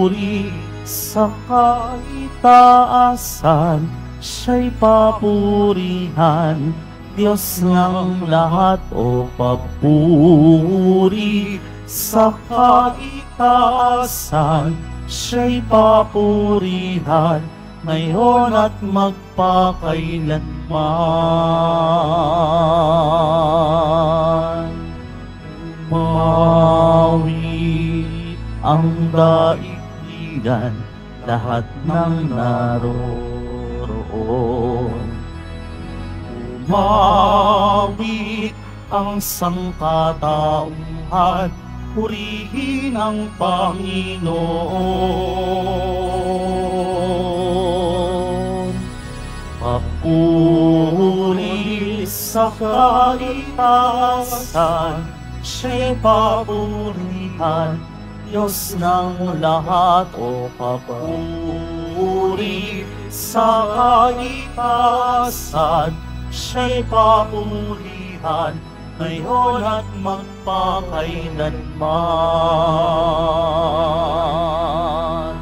puri sa kaitaasan, siya'y papurihan. Diyos ng lahat o papuri sa kaitaasan, siya'y papurihan ngayon at magpakailanman. Umawi ang daigdigan, lahat ng naroroon. Umawi ang sangkatauhan, purihin ang Panginoon. Papuri sa kaitaasan, siya'y papurihan. Diyos ng lahat o papuri sa kaitaasan, siya'y papurihan ngayon at magpakailanman.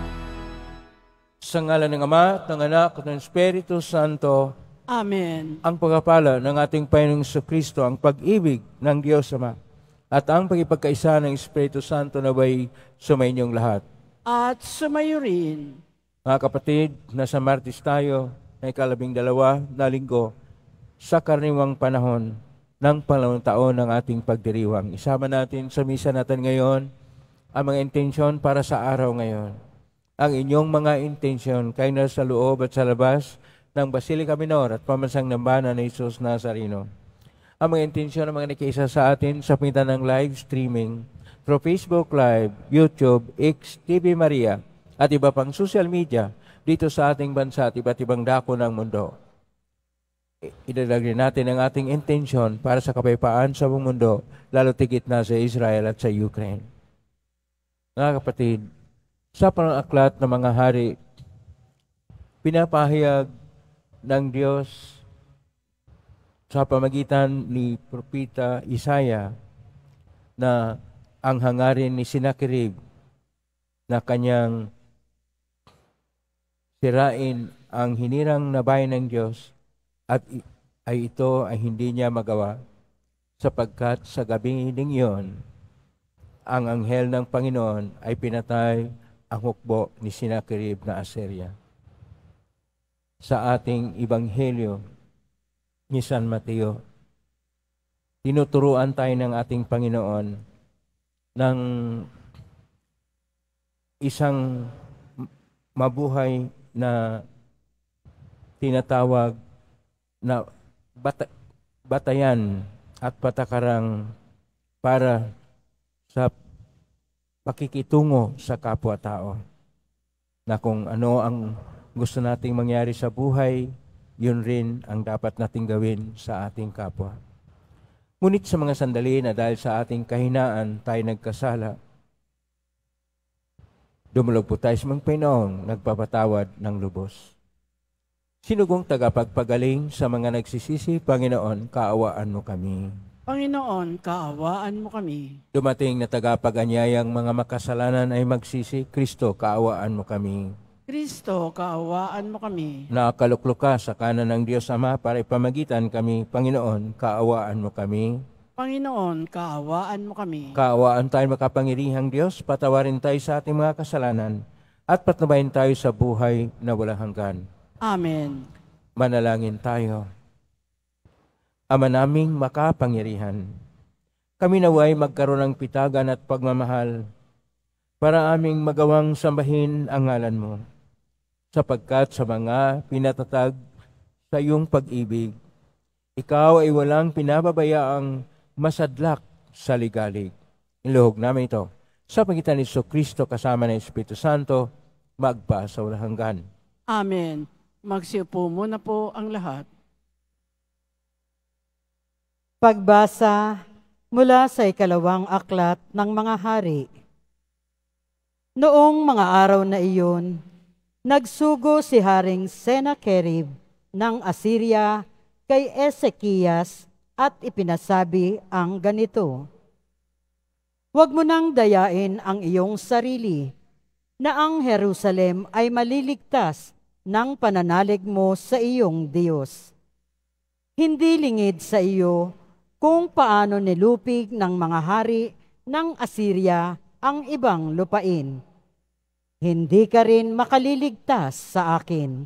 Sa ngalan ng Ama, at ng Anak, at ng Espiritu Santo. Amen. Ang pagpapala ng ating Panginoong Jesucristo, ang pag-ibig ng Diyos Ama, at ang pagkipagkaisa ng Espiritu Santo naway sumainyong lahat. At sumayo rin. Mga kapatid, nasa Martes tayo na 12 na linggo sa karaniwang panahon ng pangalawang taon ng ating pagdiriwang. Isama natin sa misa natin ngayon ang mga intensyon para sa araw ngayon. Ang inyong mga intensyon kayo na sa loob at sa labas ng Basilica Minor at Pamansang Nambana ni Jesus Nazareno. Ang mga intensyon ng mga nakiisa sa atin sa pamitan ng live streaming through Facebook Live, YouTube, X, TV Maria at iba pang social media dito sa ating bansa at iba't ibang dako ng mundo. Idalagin natin ang ating intensyon para sa kapayapaan sa buong mundo, lalo tigit na sa Israel at sa Ukraine. Mga kapatid, sa pang-aklat ng mga hari, pinapahayag ng Diyos sa pamagitan ni Propeta Isaiah na ang hangarin ni Sennacherib na kanyang sirain ang hinirang na bayan ng Diyos at ay ito ay hindi niya magawa sapagkat sa gabi ding iyon ang anghel ng Panginoon ay pinatay ang hukbo ni Sennacherib na Assyria. Sa ating Ebanghelyo ni San Mateo, tinuturuan tayo ng ating Panginoon ng isang mabuhay na tinatawag na batayan at patakarang para sa pakikitungo sa kapwa-tao. Na kung ano ang gusto nating mangyari sa buhay, yun rin ang dapat nating gawin sa ating kapwa. Ngunit sa mga sandali na dahil sa ating kahinaan tayo nagkasala, dumulog po tayo sa mga Panginoong nagpapatawad ng lubos. Sinugong tagapagpagaling sa mga nagsisisi, Panginoon, kaawaan mo kami. Panginoon, kaawaan mo kami. Dumating na tagapag-anyayang mga makasalanan ay magsisi, Kristo, kaawaan mo kami. Kristo, kaawaan mo kami. Nakaluklok ka sa kanan ng Diyos Ama para ipamagitan kami, Panginoon, kaawaan mo kami. Panginoon, kaawaan mo kami. Kaawaan tayo makapangirihang Diyos, patawarin tayo sa ating mga kasalanan, at patnubayan tayo sa buhay na walang hanggan. Amen. Manalangin tayo. Ama naming makapangyarihan, kami naway magkaroon ng pitagan at pagmamahal para aming magawang sambahin ang ngalan mo, sapagkat sa mga pinatatag sa iyong pag-ibig, ikaw ay walang pinababayaang masadlak sa ligalig. Iluhog namin ito sa pagitan ni Jesucristo kasama ng Espiritu Santo, magpa sa walang hanggan. Amen. Magsiupo muna po ang lahat. Pagbasa mula sa 2 aklat ng mga hari. Noong mga araw na iyon, nagsugo si Haring Sennacherib ng Assyria kay Ezekias at ipinasabi ang ganito, "Huwag mo nang dayain ang iyong sarili. na ang Jerusalem ay maliligtas ng pananalig mo sa iyong Diyos. Hindi lingid sa iyo kung paano nilupig ng mga hari ng Assyria ang ibang lupain. Hindi ka rin makaliligtas sa akin.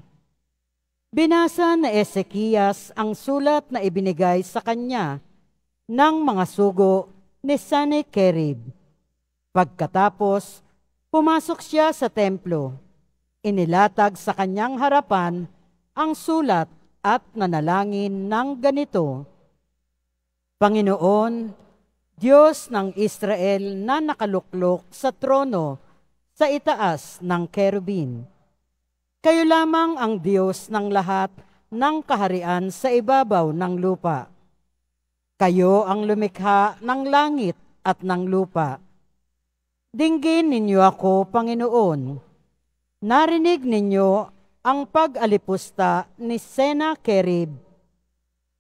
Binasa na Ezekias ang sulat na ibinigay sa kanya ng mga sugo ni Sennacherib. Pagkatapos, pumasok siya sa templo. Inilatag sa kanyang harapan ang sulat at nanalangin ng ganito: Panginoon, Diyos ng Israel na nakaluklok sa trono sa itaas ng kerubin. Kayo lamang ang Diyos ng lahat ng kaharian sa ibabaw ng lupa. Kayo ang lumikha ng langit at ng lupa. Dinggin ninyo ako, Panginoon. Narinig ninyo ang pag-alipusta ni Sennacherib.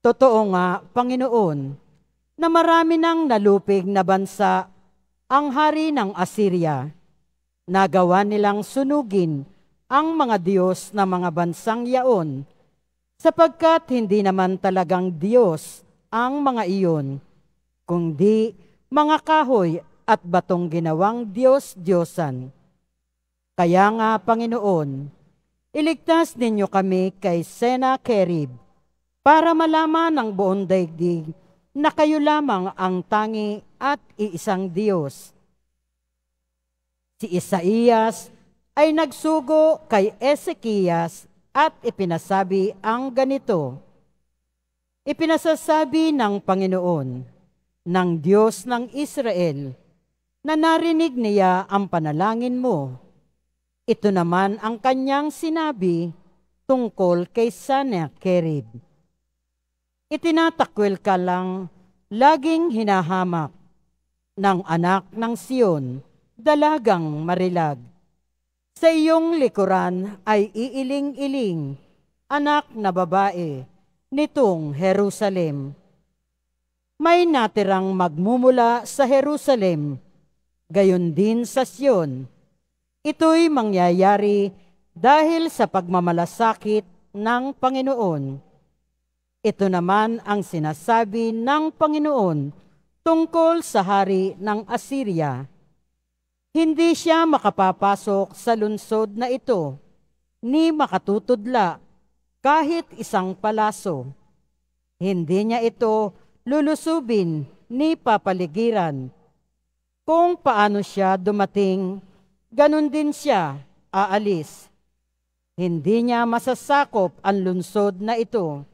Totoo nga, Panginoon, na marami nang nalupig na bansa ang hari ng Assyria. Nagawa nilang sunugin ang mga Diyos na mga bansang yaon, sapagkat hindi naman talagang Diyos ang mga iyon, kundi mga kahoy at batong ginawang Diyos-Diyosan. Kaya nga, Panginoon, iligtas ninyo kami kay Sennacherib para malaman ng buong daigdig na kayo lamang ang tangi at iisang Diyos. Si Isaias ay nagsugo kay Ezekias at ipinasabi ang ganito: Ipinasasabi ng Panginoon, ng Diyos ng Israel, na narinig niya ang panalangin mo. Ito naman ang kanyang sinabi tungkol kay Sennacherib. Itinatakwil ka lang, laging hinahamak ng anak ng Siyon, dalagang marilag. Sa iyong likuran ay iiling-iling, anak na babae, nitong Jerusalem. May natirang magmumula sa Jerusalem, gayon din sa Siyon. Ito'y mangyayari dahil sa pagmamalasakit ng Panginoon. Ito naman ang sinasabi ng Panginoon tungkol sa hari ng Assyria. Hindi siya makapapasok sa lungsod na ito, ni makatutudla kahit isang palaso. Hindi niya ito lulusubin ni papaligiran. Kung paano siya dumating, ganun din siya aalis. Hindi niya masasakop ang lungsod na ito,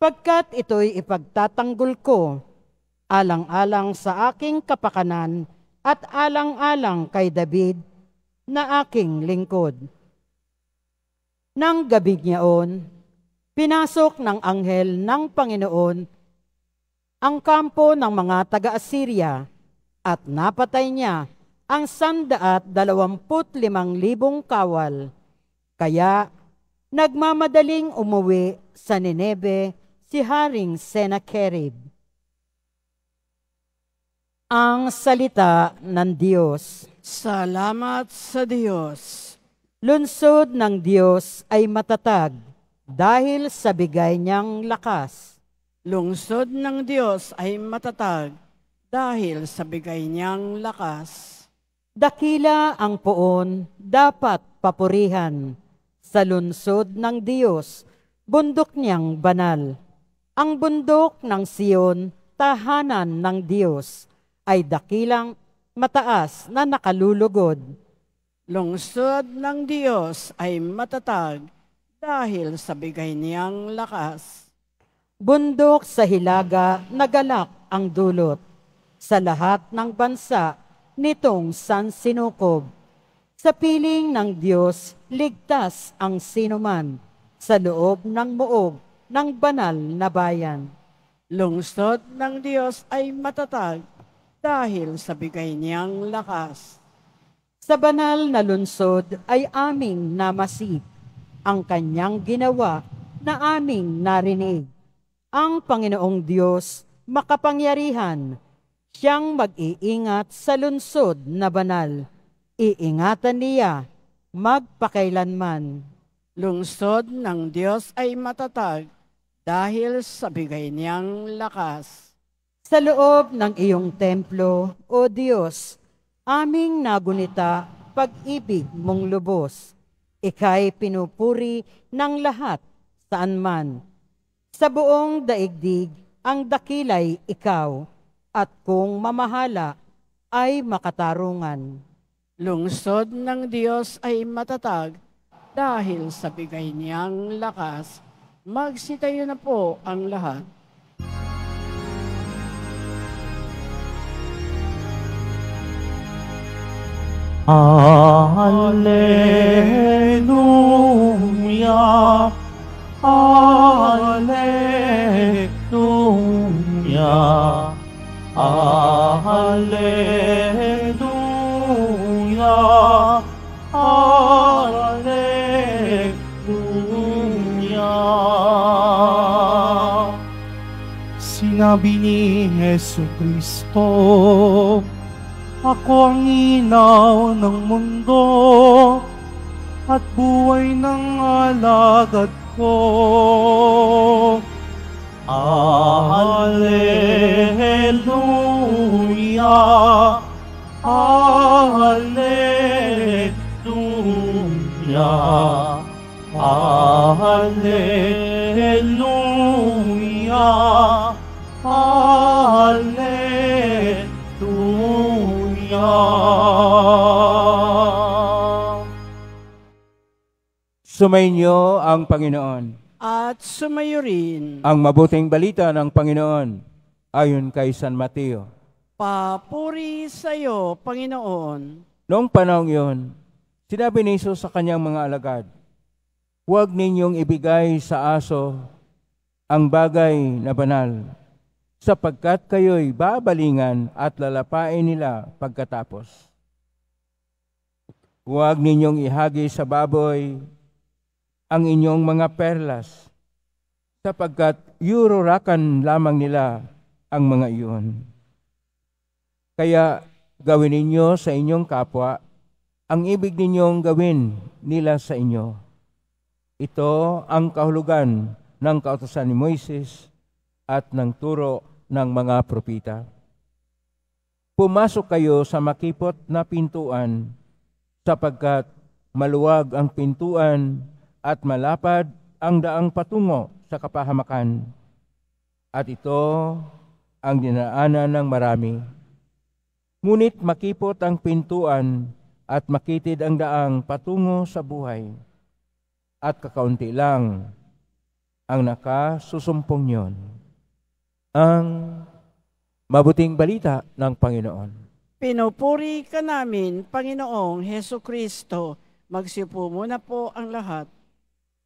pagkat ito'y ipagtatanggol ko, alang-alang sa aking kapakanan at alang-alang kay David na aking lingkod. Nang gabing yaon, pinasok ng anghel ng Panginoon ang kampo ng mga taga-Assyria at napatay niya ang 125,000 kawal. Kaya nagmamadaling umuwi sa Nineve si Haring Sennacherib. Ang salita ng Diyos. Salamat sa Diyos. Lunsod ng Diyos ay matatag dahil sa bigay niyang lakas. Lungsod ng Diyos ay matatag dahil sa bigay niyang lakas. Dakila ang poon, dapat papurihan. Sa lunsod ng Diyos, bundok niyang banal. Ang bundok ng Siyon, tahanan ng Diyos, ay dakilang mataas na nakalulugod. Lungsod ng Diyos ay matatag dahil sa bigay niyang lakas. Bundok sa hilaga, nagalak ang dulot. Sa lahat ng bansa, nitong sansinukob. Sa piling ng Diyos, ligtas ang sinuman sa loob ng muog ng banal na bayan. Lungsod ng Diyos ay matatag dahil sa bigay niyang lakas. Sa banal na lunsod ay aming namasip ang kanyang ginawa na aming narinig. Ang Panginoong Diyos makapangyarihan, siyang mag-iingat sa lunsod na banal. Iingatan niya magpakailanman. Lungsod ng Diyos ay matatag dahil sa bigay niyang lakas. Sa loob ng iyong templo, O Diyos, aming nagunita pag-ibig mong lubos. Ika'y pinupuri ng lahat saan man. Sa buong daigdig, ang dakilay ikaw, at kung mamahala ay makatarungan. Lungsod ng Diyos ay matatag dahil sa bigay niyang lakas. Magsitayo na po ang lahat. Alleluia, Alleluia, Alleluia, Alleluia. Sinabi ni Jesucristo, ako ang inaw ng mundo at buhay ng alagad ko. Alleluia, Alleluia, Alleluia, Alleluia. Sumainyo ang Panginoon. At sumayo rin. Ang mabuting balita ng Panginoon ayon kay San Mateo. Papuri sa iyo, Panginoon. Noong panahon yon, sinabi ni Jesus sa kanyang mga alagad, huwag ninyong ibigay sa aso ang bagay na banal, sapagkat kayo'y babalingan at lalapain nila pagkatapos. Huwag ninyong ihagi sa baboy ang inyong mga perlas, sapagkat yururakan lamang nila ang mga iyon. Kaya gawin ninyo sa inyong kapwa ang ibig ninyong gawin nila sa inyo. Ito ang kahulugan ng kautusan ni Moises at ng turo ng mga propita. Pumasok kayo sa makipot na pintuan, sapagkat maluwag ang pintuan at malapad ang daang patungo sa kapahamakan. At ito ang dinaanan ng marami. Ngunit makipot ang pintuan at makitid ang daang patungo sa buhay. At kakaunti lang ang nakasusumpong yon. Ang mabuting balita ng Panginoon. Pinupuri ka namin, Panginoong Heso Kristo. Magsiupo muna po ang lahat.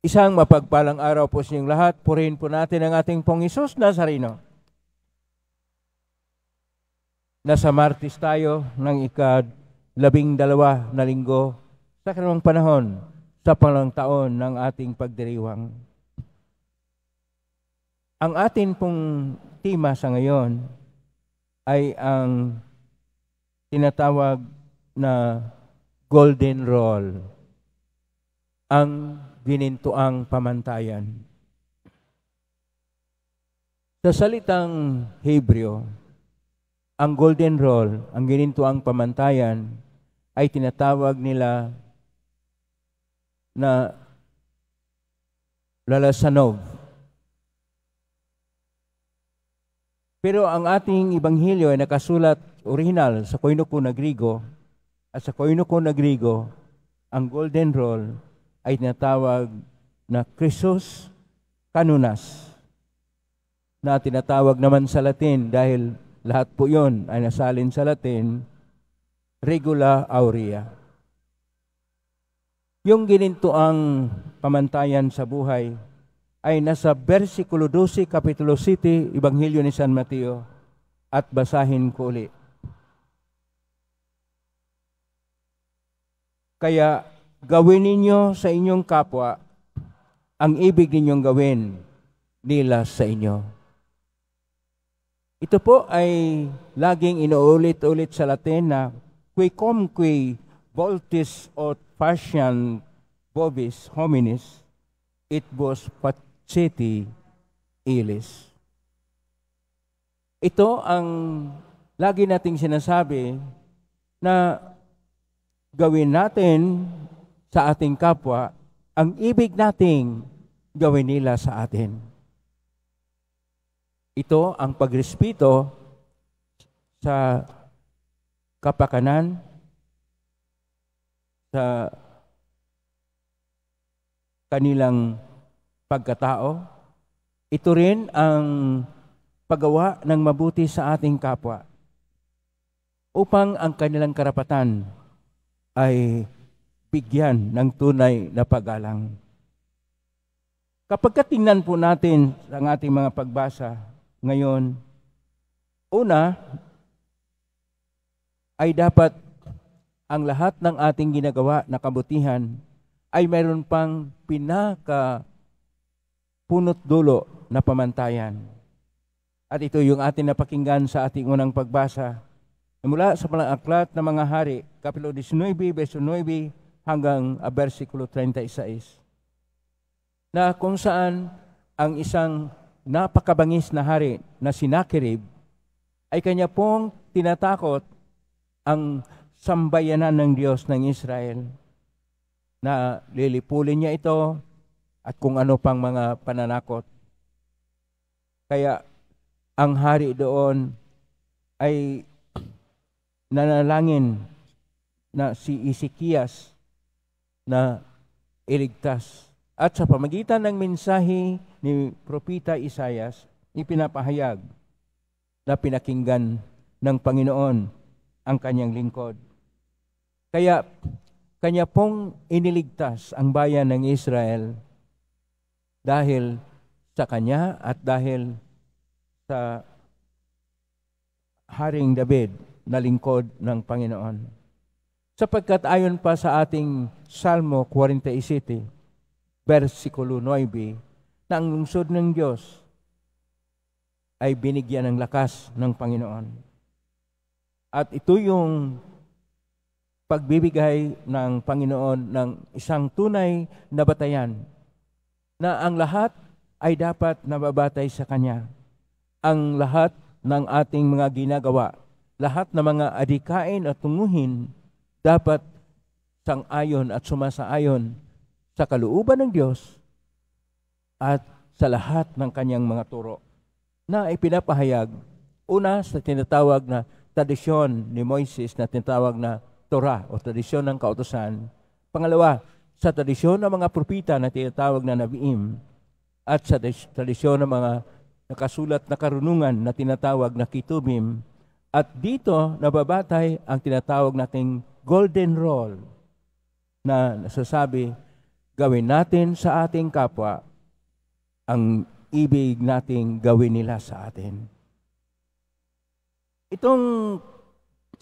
Isang mapagpalang araw po sa inyong lahat. Purihin po natin ang ating Pong Hesus Nazareno. Nasa Martes tayo ng ika-12 na linggo sa kanamang panahon sa pangalang taon ng ating pagdiriwang. Ang atin pong tema sa ngayon ay ang tinatawag na Golden Rule, ang ginintuang pamantayan. Sa salitang Hebreo, ang Golden Rule, ang ginintuang pamantayan, ay tinatawag nila na lalasanog. Pero ang ating Ebanghelyo ay nakasulat original sa Koinoko na Grigo, at sa Koinoko na Grigo, ang Golden Rule ay tinatawag na Christos Canunas, na tinatawag naman sa Latin dahil lahat po yon ay nasalin sa Latin, Regula Aurea. Yung ginintuang pamantayan sa buhay ay nasa versikulo 12, kapitulo 7, Ebanghelyo ni San Mateo, at basahin ko ulit. Kaya gawin ninyo sa inyong kapwa ang ibig ninyong gawin nila sa inyo. Ito po ay laging inuulit-ulit sa Latin na qui comque voltis aut fasciam bovis hominis, it was faceti illis. Ito ang lagi nating sinasabi na gawin natin sa ating kapwa ang ibig nating gawin nila sa atin. Ito ang pagrespeto sa kapakanan, sa kanilang pagkatao. Ito rin ang paggawa ng mabuti sa ating kapwa upang ang kanilang karapatan ay bigyan ng tunay na paggalang. Kapag tingnan po natin ang ating mga pagbasa ngayon, una ay dapat ang lahat ng ating ginagawa na kabutihan ay mayroon pang pinaka-punot dulo na pamantayan. At ito yung ating napakinggan sa ating unang pagbasa. Mula sa aklat ng mga hari, Kapitulo 19, verso 9 hanggang versikulo 36. Na kung saan ang isang napakabangis na hari na si Sennacherib ay kanya pong tinatakot ang sambayanan ng Diyos ng Israel na lilipulin niya ito at kung ano pang mga pananakot. Kaya ang hari doon ay nanalangin na si Ezekias na iligtas. At sa pamagitan ng mensahe ni Propeta Isaias, ipinapahayag na pinakinggan ng Panginoon ang kanyang lingkod. Kaya kanya pong iniligtas ang bayan ng Israel dahil sa kanya at dahil sa Haring David na lingkod ng Panginoon. Sapagkat ayon pa sa ating Salmo 47, versikulo 9, na ang lungsod ng Diyos ay binigyan ng lakas ng Panginoon. At ito yung pagbibigay ng Panginoon ng isang tunay na batayan na ang lahat ay dapat nababatay sa Kanya. Ang lahat ng ating mga ginagawa, lahat ng mga adikain at tunguhin, dapat sang-ayon at sumasaayon sa kalooban ng Diyos at sa lahat ng Kanyang mga turo na ipinapahayag. Una, sa tinatawag na tradisyon ni Moises na tinatawag na Torah o tradisyon ng kautusan. Pangalawa, sa tradisyon ng mga propita na tinatawag na Nabiim at sa tradisyon ng mga nakasulat na karunungan na tinatawag na Kitubim. At dito nababatay ang tinatawag nating golden rule na nasasabi, gawin natin sa ating kapwa ang ibig nating gawin nila sa atin. Itong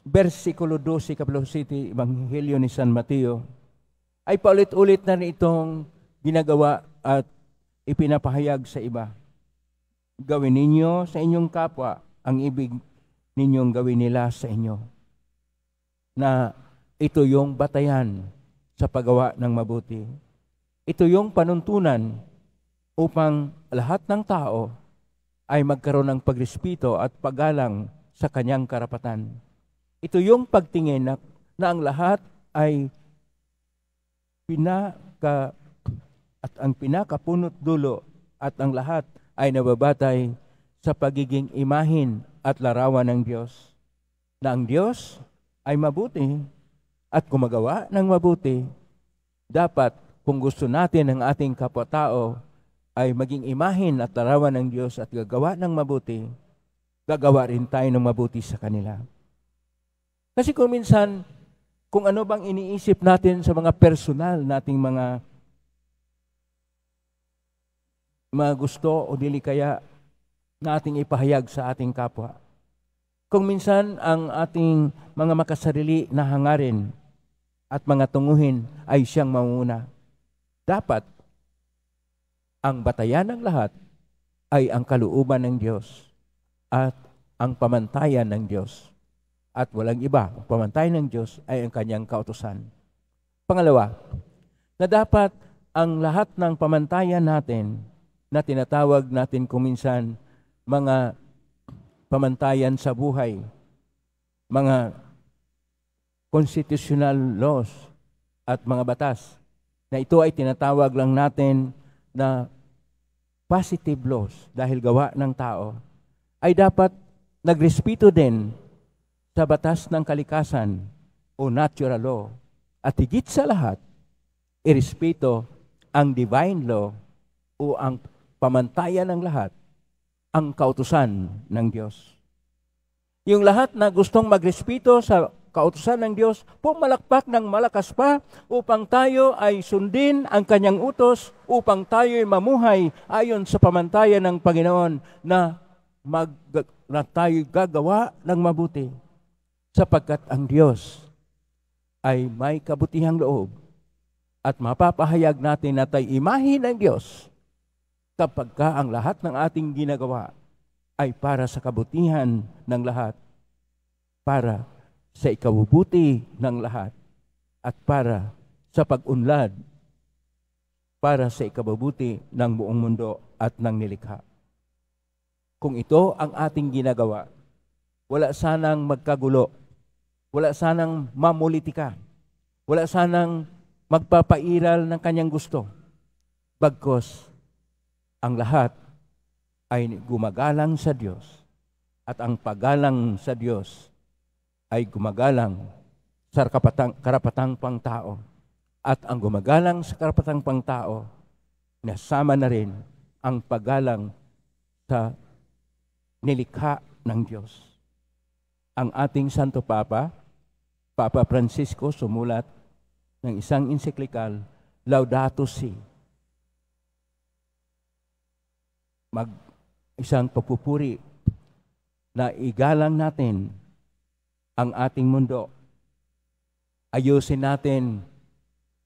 versikulo 12, Kapitulo 7, Ebanghelyo ni San Mateo, ay paulit-ulit na itong ginagawa at ipinapahayag sa iba. Gawin ninyo sa inyong kapwa ang ibig ninyong gawin nila sa inyo. Na ito yung batayan sa paggawa ng mabuti. Ito yung panuntunan upang lahat ng tao ay magkaroon ng pagrespeto at paggalang sa kanyang karapatan. Ito yung pagtingin na ang lahat ay ang pinakapunot dulo at ang lahat ay nababatay sa pagiging imahin at larawan ng Diyos. Na ang Diyos ay mabuti at gumagawa ng mabuti. Dapat kung gusto natin ang ating kapwa-tao ay maging imahin at larawan ng Diyos at gagawa ng mabuti, gagawa rin tayo ng mabuti sa kanila. Kasi kung minsan, kung ano bang iniisip natin sa mga personal nating mga gusto o dili kaya nating ipahayag sa ating kapwa. Kung minsan ang ating mga makasarili na hangarin at mga tunguhin ay siyang manguna, dapat ang batayan ng lahat ay ang kalooban ng Diyos at ang pamantayan ng Diyos. At walang iba, ang pamantayan ng Diyos ay ang kanyang kautusan. Pangalawa, na dapat ang lahat ng pamantayan natin na tinatawag natin kuminsan mga pamantayan sa buhay, mga constitutional laws at mga batas, na ito ay tinatawag lang natin na positive laws dahil gawa ng tao, ay dapat nagrespeto din sa batas ng kalikasan o natural law. At higit sa lahat, irespeto ang divine law o ang pamantayan ng lahat, ang kautusan ng Diyos. Yung lahat na gustong magrespeto sa kautusan ng Diyos, pumalakpak ng malakas pa upang tayo ay sundin ang kanyang utos, upang tayo ay mamuhay ayon sa pamantayan ng Panginoon na tayo gagawa ng mabuti. Sapagkat ang Diyos ay may kabutihang loob at mapapahayag natin na tayo imahe ng Diyos kapag ang lahat ng ating ginagawa ay para sa kabutihan ng lahat, para sa ikabubuti ng lahat, at para sa pag-unlad, para sa ikabubuti ng buong mundo at ng nilikha. Kung ito ang ating ginagawa, wala sanang magkagulo, wala sanang mamulitika, wala sanang magpapairal ng kanyang gusto. Bagkus, ang lahat ay gumagalang sa Diyos, at ang paggalang sa Diyos ay gumagalang sa karapatang pangtao. At ang gumagalang sa karapatang pangtao, nasama na rin ang paggalang sa nilikha ng Diyos. Ang ating Santo Papa, Papa Francisco, sumulat ng isang encyclical, Laudato Si. Isang pagpupuri na igalang natin ang ating mundo. Ayusin natin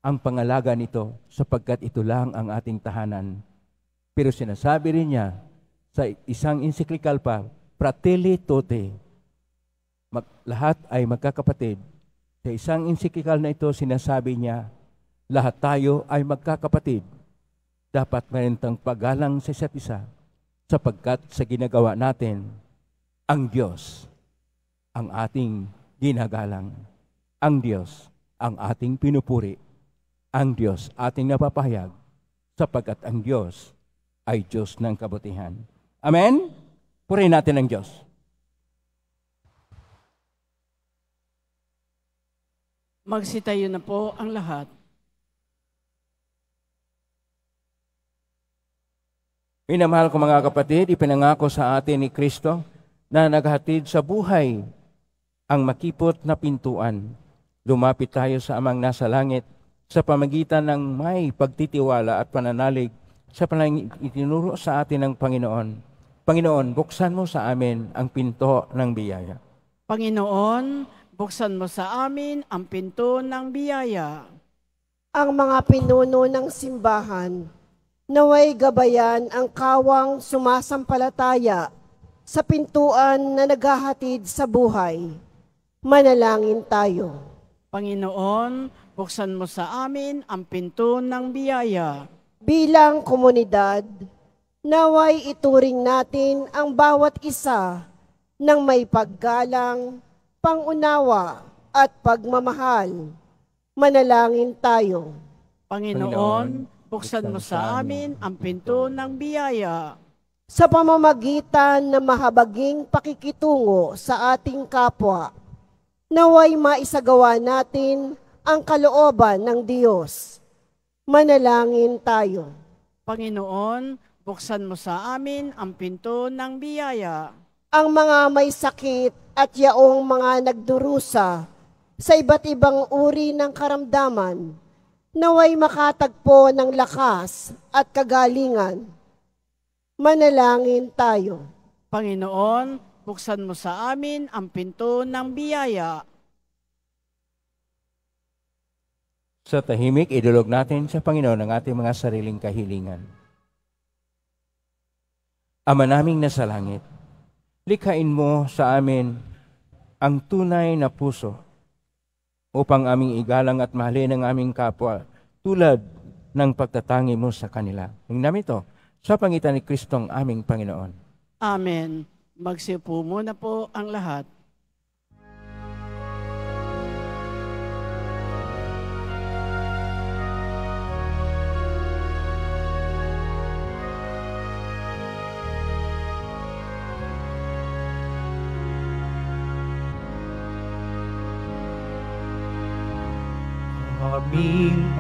ang pangalaga nito sapagkat ito lang ang ating tahanan. Pero sinasabi rin niya sa isang encyclical pa, Fratelli Tutti, lahat ay magkakapatid. Sa isang encyclical na ito, sinasabi niya, lahat tayo ay magkakapatid. Dapat meron tayong paggalang sa isa't isa sapagkat sa ginagawa natin, ang Diyos ang ating ginagalang. Ang Diyos ang ating pinupuri. Ang Diyos ating napapahayag sapagkat ang Diyos ay Diyos ng kabutihan. Amen? Purihin natin ang Diyos. Magsitayo na po ang lahat. Minamahal ko mga kapatid, ipinangako sa atin ni Kristo na naghatid sa buhay ang makipot na pintuan. Lumapit tayo sa Amang nasa langit sa pamagitan ng may pagtitiwala at pananalig sa itinuro sa atin ng Panginoon. Panginoon, buksan mo sa amin ang pinto ng biyaya. Panginoon, buksan mo sa amin ang pinto ng biyaya. Ang mga pinuno ng simbahan, naway gabayan ang kawang sumasampalataya sa pintuan na naghahatid sa buhay. Manalangin tayo. Panginoon, buksan mo sa amin ang pinto ng biyaya. Bilang komunidad, naway ituring natin ang bawat isa ng may paggalang, pangunawa at pagmamahal. Manalangin tayo. Panginoon, buksan mo sa amin ang pinto ng biyaya. Sa pamamagitan ng mahabaging pakikitungo sa ating kapwa, naway maisagawa natin ang kalooban ng Diyos. Manalangin tayo. Panginoon, buksan mo sa amin ang pinto ng biyaya. Ang mga may sakit at yaong mga nagdurusa sa iba't ibang uri ng karamdaman, naway makatagpo ng lakas at kagalingan. Manalangin tayo. Panginoon, buksan mo sa amin ang pinto ng biyaya. Sa tahimik, idulog natin sa Panginoon ang ating mga sariling kahilingan. Ama naming nasa langit, likhain mo sa amin ang tunay na puso upang aming igalang at mahalin ang aming kapwa tulad ng pagtatangi mo sa kanila. Hingin namin ito sa pangitan ni Kristong aming Panginoon. Amen. Magsiupo muna po ang lahat. Aming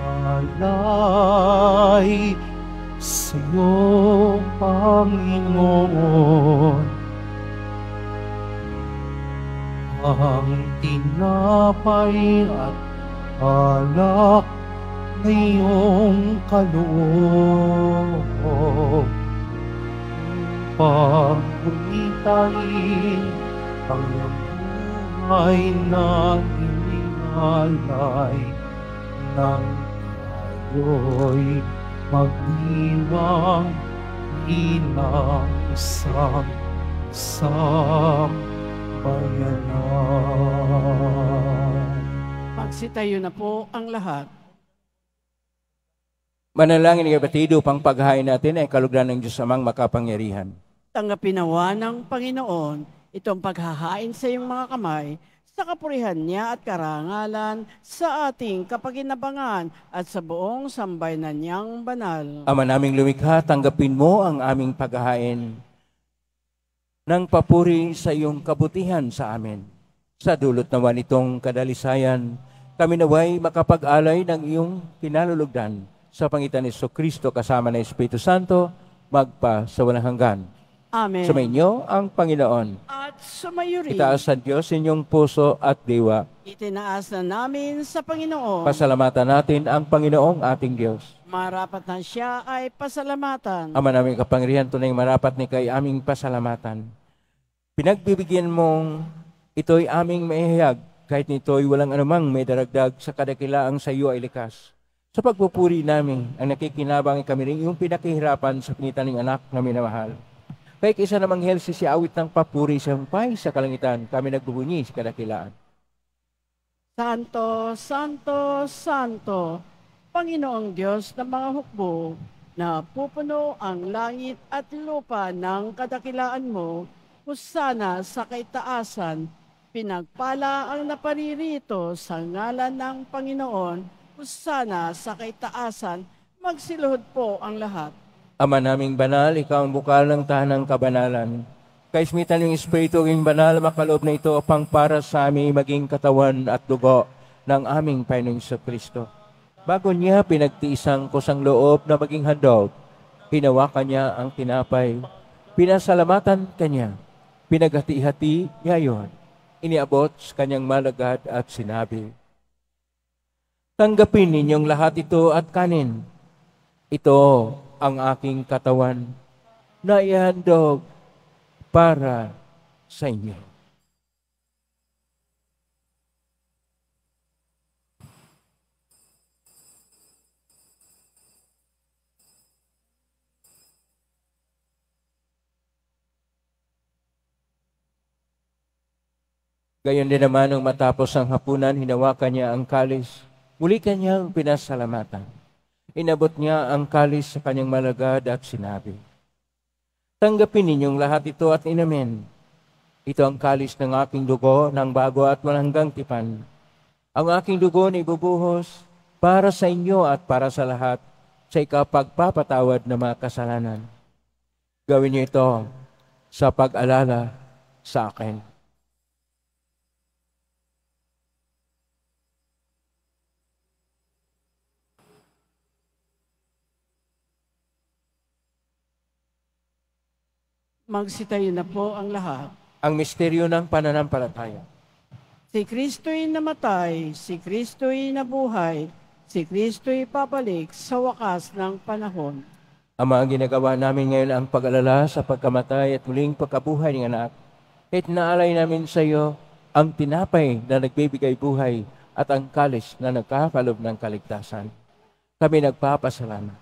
alay sa'yo, Panginoon. Ang tinapay at alak na iyong kaloob. Pagunitain ang buhay na inialay nang tayo'y magdiwang bilang isang bayanan. Magsitayo na po ang lahat. Manalangin ng kapatid upang paghahain natin ay kalugdan ng Diyos Amang makapangyarihan. Tanggapin nawa ng Panginoon itong paghahain sa iyong mga kamay sa kapurihan niya at karangalan sa ating kapaginabangan at sa buong sambayanan niyang banal. Ama naming lumikha, tanggapin mo ang aming paghahain ng papuri sa iyong kabutihan sa amin. Sa dulot naman itong kadalisayan, kami naway makapag-alay ng iyong kinalulugdan sa pangitan ni Kristo kasama ng Espiritu Santo, magpa sa walang hanggan. Amen. Sumainyo ang Panginoon. At sumayo rin. Itaas sa Diyos inyong puso at diwa. Itinaas na namin sa Panginoon. Pasalamatan natin ang Panginoong ating Diyos. Marapat na siya ay pasalamatan. Ama naming kapangyarihan, tunay marapat ni kay aming pasalamatan. Pinagbibigyan mong ito'y aming maihayag, kahit nito'y walang anumang may daragdag sa kadakilaang sa iyo ay likas. Sa pagpupuri namin, ang nakikinabang kami rin yung pinakihirapan sa pinitan ng anak na minamahal. Kaya kaysa namang hel si awit ng papuri siyang pay sa kalangitan, kami nagbubunyi sa kadakilaan. Santo, Santo, Santo, Panginoong Diyos ng mga hukbo, na pupuno ang langit at lupa ng kadakilaan mo, husana sa kaitaasan, pinagpala ang naparirito sa ngalan ng Panginoon, husana sa kaitaasan, magsiluhod po ang lahat. Ama naming banal, ikaw ang bukal ng tahanang kabanalan. Kaismitan yung Espiritu ng banal, makaloob na ito upang para sa aming maging katawan at dugo ng aming Panginoong Kristo. Bago niya pinagtiisang kusang loob na maging handog, hinawakan niya ang tinapay, pinasalamatan kanya, pinaghati-hati niya yun, iniabot sa kanyang malagad at sinabi, tanggapin ninyong lahat ito at kanin. Ito ang aking katawan na ihandog para sa inyo. Gayon din naman nung matapos ang hapunan, hinawakan niya ang kalis. Muli kanyang pinasalamatan. Inabot niya ang kalis sa kanyang malagad at sinabi, tanggapin ninyong lahat ito at inamin. Ito ang kalis ng aking dugo ng bago at walang tipan. Ang aking dugo na ibubuhos para sa inyo at para sa lahat sa ikapagpapatawad ng mga kasalanan. Gawin niyo ito sa pag-alala sa akin. Magsitayo na po ang lahat. Ang misteryo ng pananampalataya. Si Kristo'y namatay, si Kristo'y nabuhay, si Kristo'y papalik sa wakas ng panahon. Ama, ang ginagawa namin ngayon ang pag-alala sa pagkamatay at muling pagkabuhay ng anak. At naalay namin sa iyo ang tinapay na nagbibigay buhay at ang kalis na nagkakalob ng kaligtasan. Kami nagpapasalamat.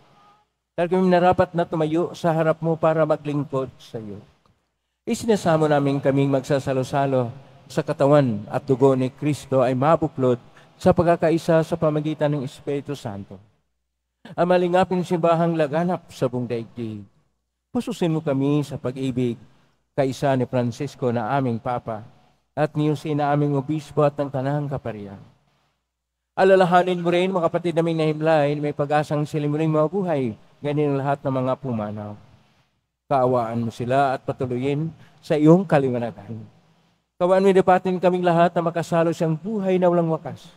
Dahil kami narapat na tumayo sa harap mo para maglingkod sa iyo. Isinasamo namin kaming magsasalo-salo sa katawan at dugo ni Kristo ay mabuklod sa pagkakaisa sa pamagitan ng Espiritu Santo. Ang malingaping simbahang laganap sa buong daigdig. Pasusin mo kami sa pag-ibig, kaisa ni Francisco na aming Papa, at ni Jose na aming Obispo at ng Tanang Kaparian. Alalahanin mo rin, mga kapatid naming nahimlay, may pag-asang sila muling mabuhay, ganyan lahat ng mga pumanaw. Kaawaan mo sila at patuloyin sa iyong kaliwanagan. Kawaan mo dapatin kaming lahat na makasalo siyang buhay na walang wakas.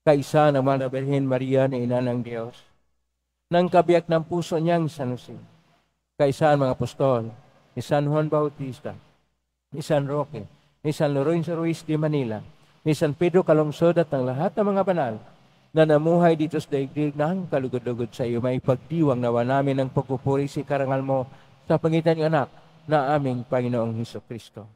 Kaisa ng Mara Birhen Maria na Ina ng Diyos, ng kabiyak ng puso niyang San Jose, kaisa ang mga apostol, ni San Juan Bautista, ni San Roque, ni San Lorenzo Ruiz de Manila, ni San Pedro Calungsod at ng lahat ng mga banal na namuhay dito sa daigdig ng kalugod-lugod sa iyo, may pagdiwang nawa namin ng pagpupuri si karangal mo sa pangitan ng anak na aming Panginoong Hesukristo.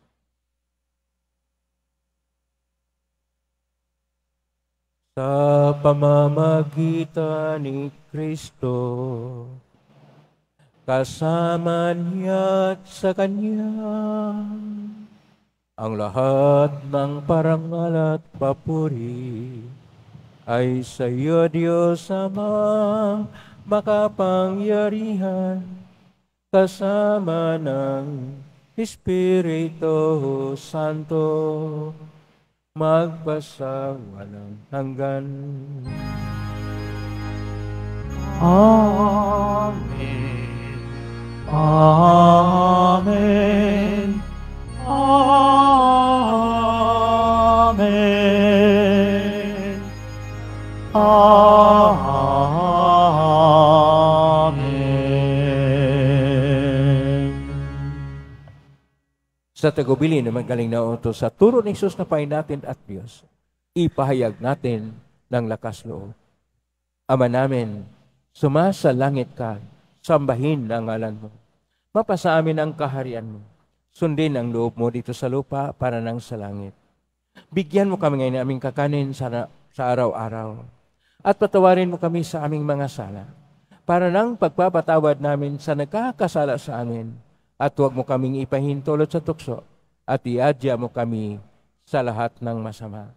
Sa pamamagitan ni Kristo, kasama niya at sa Kanya, ang lahat ng parangal at papuri ay sa iyo, Diyos Ama, makapangyarihan, kasama ng Espiritu Santo, magpasawalang hanggan. Amen. Amen. Amen. Amen. Sa tagubilin na magaling na utos sa turo ni Jesus na Panginoon natin at Diyos, ipahayag natin ng lakas loob. Ama namin, sumasalangit ka, sambahin ang ngalan mo. Mapasa amin ang kaharian mo. Sundin ang loob mo dito sa lupa para nang sa langit. Bigyan mo kami ngayon ng aming kakanin sa araw-araw. At patawarin mo kami sa aming mga sala, para nang pagpapatawad namin sa nagkakasala sa amin. At huwag mo kaming ipahintulot sa tukso, at iadya mo kami sa lahat ng masama.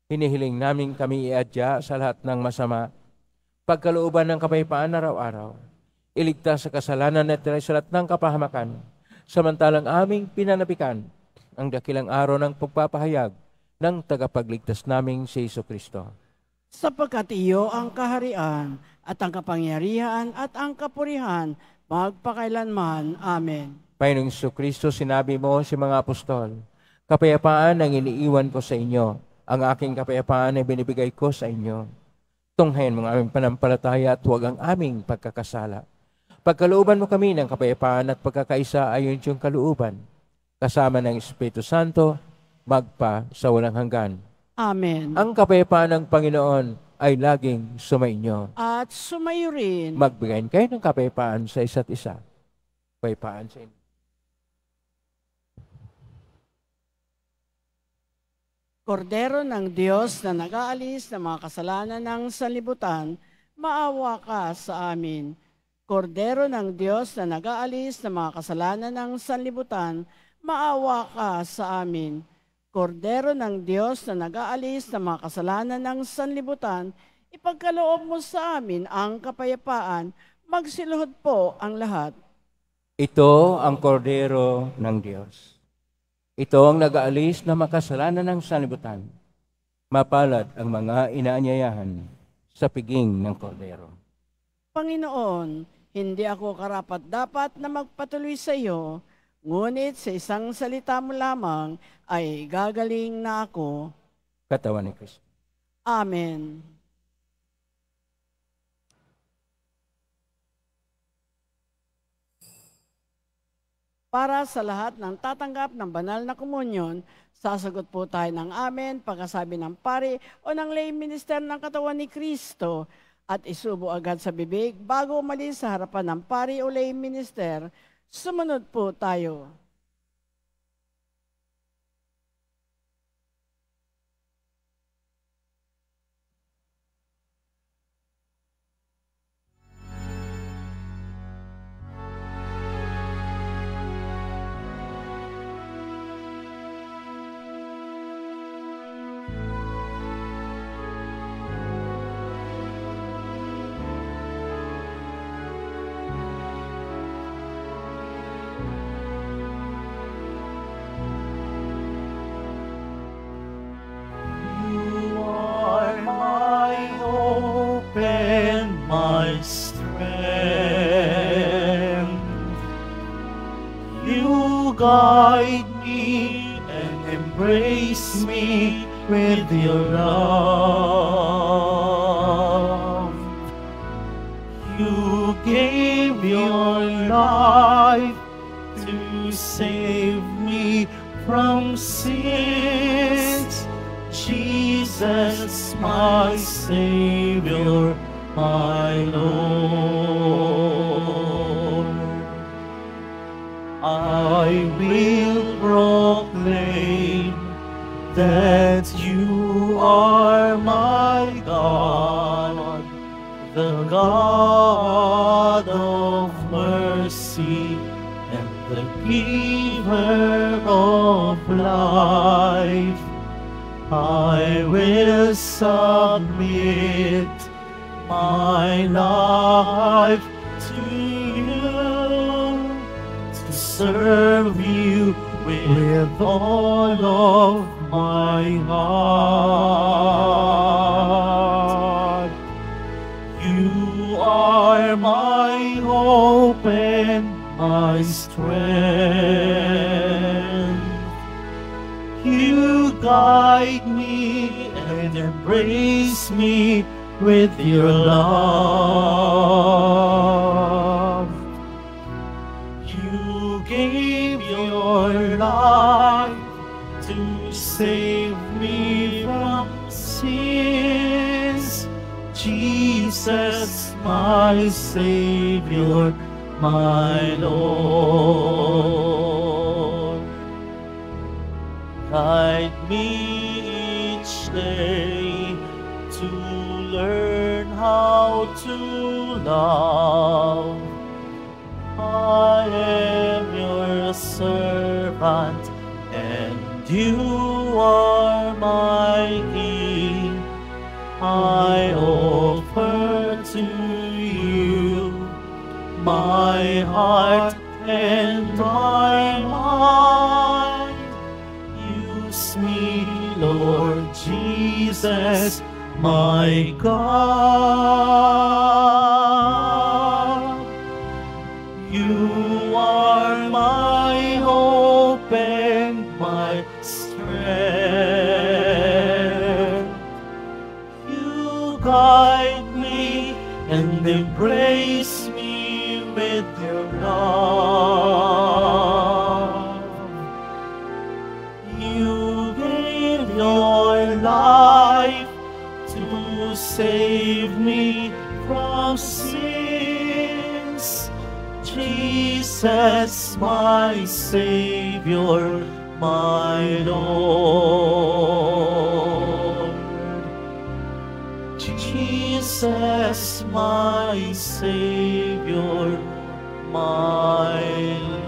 Hinihiling namin kami iadya sa lahat ng masama, pagkalooban ng kapayapaan araw-araw, iligtas sa kasalanan at sa lahat ng kapahamakan, samantalang aming pinanapikan ang dakilang araw ng pagpapahayag ng tagapagligtas naming si Jesucristo. Sapagkat iyo ang kaharian at ang kapangyarihan at ang kapurihan magpakailanman. Amen. Panginoong Jesucristo, sinabi mo si mga apostol, kapayapaan ang iniiwan ko sa inyo, ang aking kapayapaan ay binibigay ko sa inyo. Tunghayan mo ang aming panampalataya at huwag ang aming pagkakasala. Pagkalooban mo kami ng kapayapaan at pagkakaisa ayon yung kalooban, kasama ng Espiritu Santo, magpa sa walang hanggan. Amen. Ang kapayapaan ng Panginoon ay laging sumainyo. At sumayo rin. Magbigay kayo ng kapayapaan sa isa't isa. Kapayapaan sa inyo. Kordero ng Diyos na nag-aalis ng mga kasalanan ng sanlibutan, maawa ka sa amin. Kordero ng Diyos na nag-aalis ng mga kasalanan ng sanlibutan, maawa ka sa amin. Kordero ng Diyos na nag-aalis ng mga kasalanan ng sanlibutan, ipagkaloob mo sa amin ang kapayapaan, magsiluhod po ang lahat. Ito ang kordero ng Diyos. Ito ang nag-aalis na makasalanan ng sanlibutan. Mapalad ang mga inaanyayahan sa piging ng kordero. Panginoon, hindi ako karapat-dapat na magpatuloy sa iyo, ngunit sa isang salita mo lamang ay gagaling na ako. Katawan ni Kristo. Amen. Para sa lahat ng tatanggap ng banal na komunyon, sasagot po tayo ng amen pagkasabi ng pari o ng lay minister ng katawan ni Kristo at isubo agad sa bibig bago umalis sa harapan ng pari o lay minister. Sumunod po tayo. and my strength. You guide me and embrace me with your love. You gave your life to save me from sins. Jesus, my Savior, my Lord. I will proclaim that you are my God, the God of mercy and the giver of life. I will submit my life to you, to serve you with all of my heart. You are my hope and my strength. You guide me and embrace me with your love. You gave your life to save me from sins. Jesus, my Savior, my Lord. Guide me each day to learn how to love. I am your servant and you are my King. I offer to you my heart and my mind. Use me, Lord Jesus, my God. You are my hope and my strength. You guide me and embrace me with your love. You gave your life to save me from sins. Jesus, my Savior, my Lord. Jesus, my Savior, my Lord.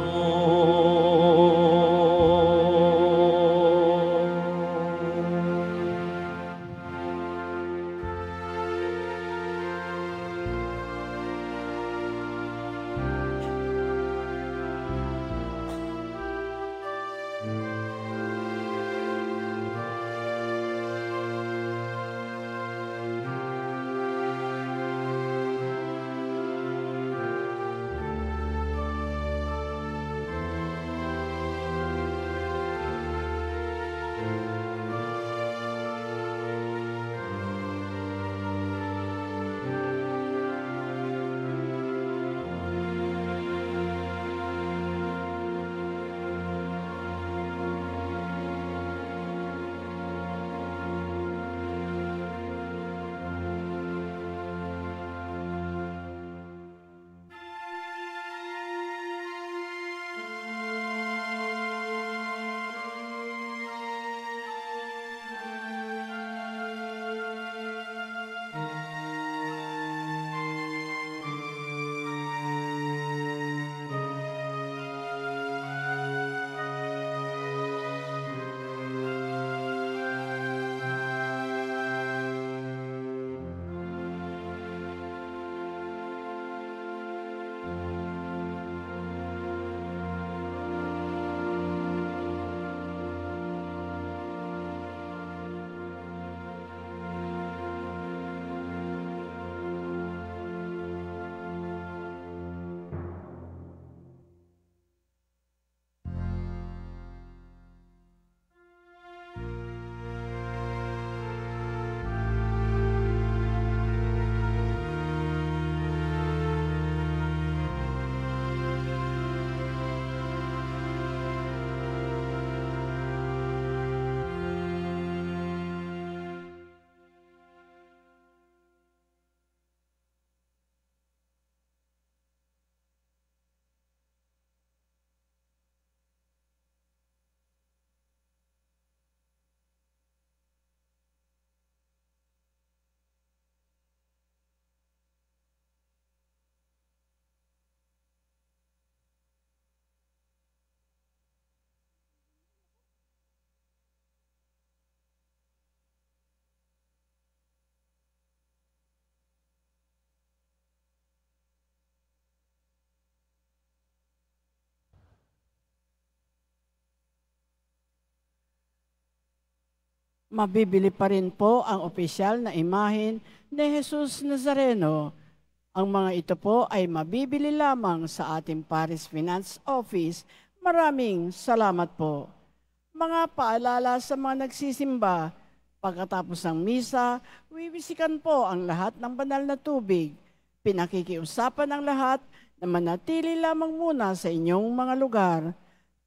Mabibili pa rin po ang opisyal na imahen ni Jesus Nazareno. Ang mga ito po ay mabibili lamang sa ating Paris Finance Office. Maraming salamat po. Mga paalala sa mga nagsisimba, pagkatapos ng misa, wiwisikan po ang lahat ng banal na tubig. Pinakikiusapan ng lahat na manatili lamang muna sa inyong mga lugar.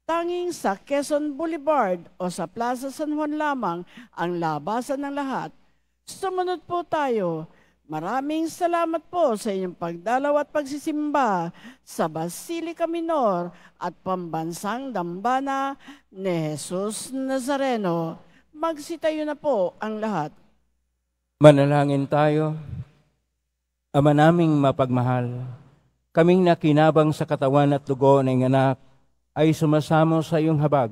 Tanging sa Quezon Boulevard o sa Plaza San Juan lamang ang labasan ng lahat. Sumunod po tayo. Maraming salamat po sa inyong pagdalaw at pagsisimba sa Basilica Minor at Pambansang Dambana ni Jesus Nazareno. Magsitayo na po ang lahat. Manalangin tayo. Ama naming mapagmahal, kaming nakinabang sa katawan at dugo ng anak ay sumasamo sa iyong habag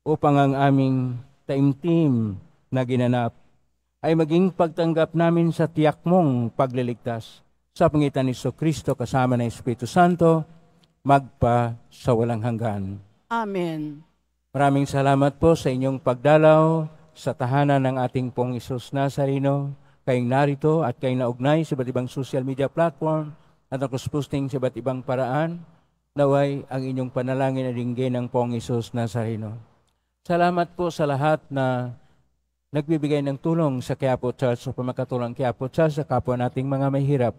upang ang aming taimtim na ginanap ay maging pagtanggap namin sa tiyak mong pagliligtas. Sa pangitan ni Kristo kasama ng Espiritu Santo, magpa sa walang hanggan. Amen. Maraming salamat po sa inyong pagdalaw sa tahanan ng ating pong Jesus Nazareno. Kayong narito at kayong naugnay sa iba't ibang social media platform at nakosposting sa iba't ibang paraan, naway ang inyong panalangin na dinggin ng pong Jesus Nazareno. Salamat po sa lahat na nagbibigay ng tulong sa Quiapo Church o pamakatulang Quiapo Church sa kapwa nating mga mahirap.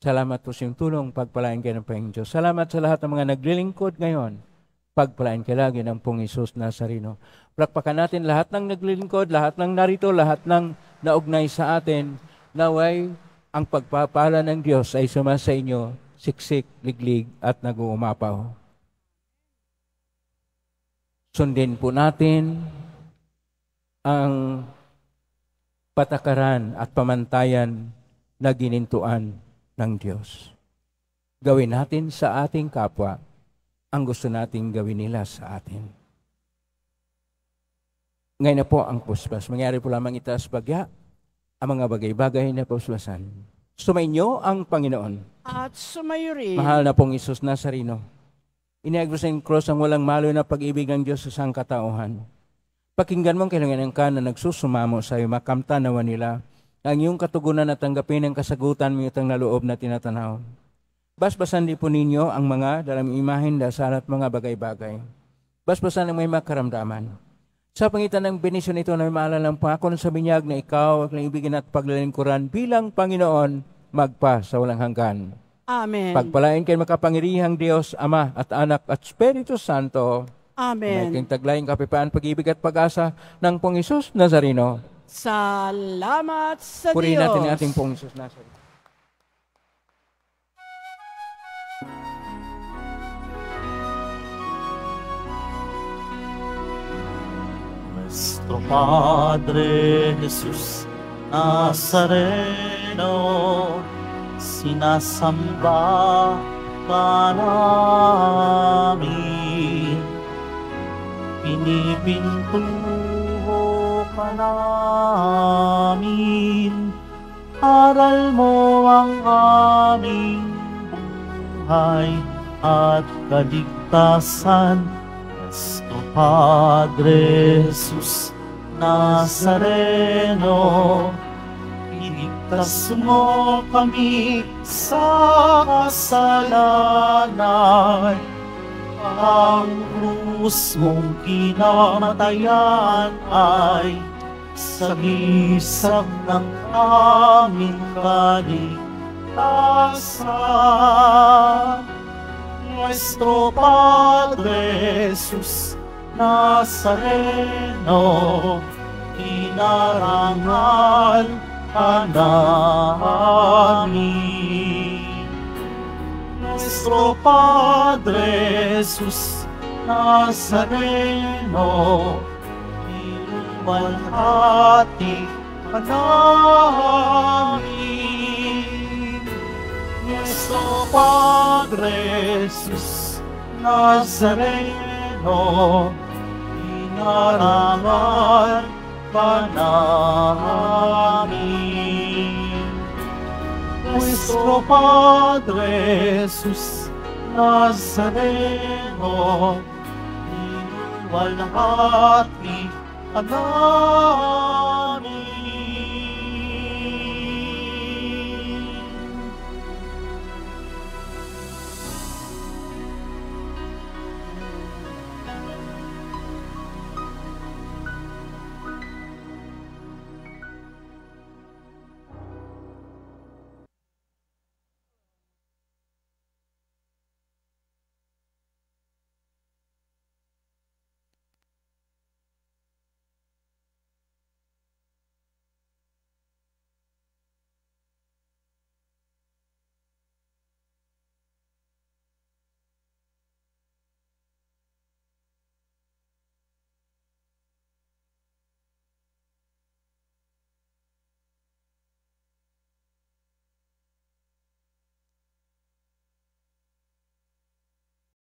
Salamat po sa iyong tulong, pagpalain kayo ng Panginoon Diyos. Salamat sa lahat ng mga naglilingkod ngayon, pagpalain kayo lagi ng pong Jesus Nazareno. Palakpakan natin lahat ng naglilingkod, lahat ng narito, lahat ng naugnay sa atin, naway ang pagpapala ng Diyos ay sumasa inyo, siksik, liglig at nag-uumapaw. Sundin po natin ang patakaran at pamantayan na ginintuan ng Diyos. Gawin natin sa ating kapwa ang gusto nating gawin nila sa atin. Ngayon na po ang puspas. Mangyari po lamang itaas bagya ang mga bagay-bagay na puspasan. Sumainyo ang Panginoon. At sumayo rin. Mahal na pong Isus Nazareno. Iniagos sa cross ang walang malo na pag-ibig ng Diyos sa sangkatauhan. Pakinggan mong kailangan ka na nagsusumamo sa iyo, makamtanawan nila ang iyong katugunan at tanggapin ang kasagutan mo itang naloob na tinatanaw. Basbasan din po ninyo ang mga dalam imahin, dasal at mga bagay-bagay. Basbasan ang may makaramdaman. Sa pangitan ng benisyon ito na may maalalang pangako sa binyag na ikaw at ibigin at paglalingkuran bilang Panginoon magpa sa walang hanggan. Amen. Pagpalain kayo makapangirihang Diyos, Ama at Anak at Espiritu Santo. Amen. May taglayang kapipaan, pag-ibig at pag-asa ng Pong Isus Nazareno. Salamat sa Purihin Diyos. natin ang ating Pong Isus Nazareno. Nuestro Padre Jesus Nazareno, sinasamba ka namin, pinipintuho ka namin, aral mo ang aming buhay at kaligtasan. Nuestro Padre Jesus Nazareno, iligtas mo kami sa kasalanan. Ang krus mong kinamatayan ay sagisag ng aming kaligtasan. Nuestro Padre Jesus Nazareno, inarangal ka namin. Nuestro Padre Jesus Nazareno, iluwalhati ka namin. Nuestro Padre Jesus Nazareno, inarangal ka namin. Nuestro Padre Jesus Nazareno, iluwalhati Amen.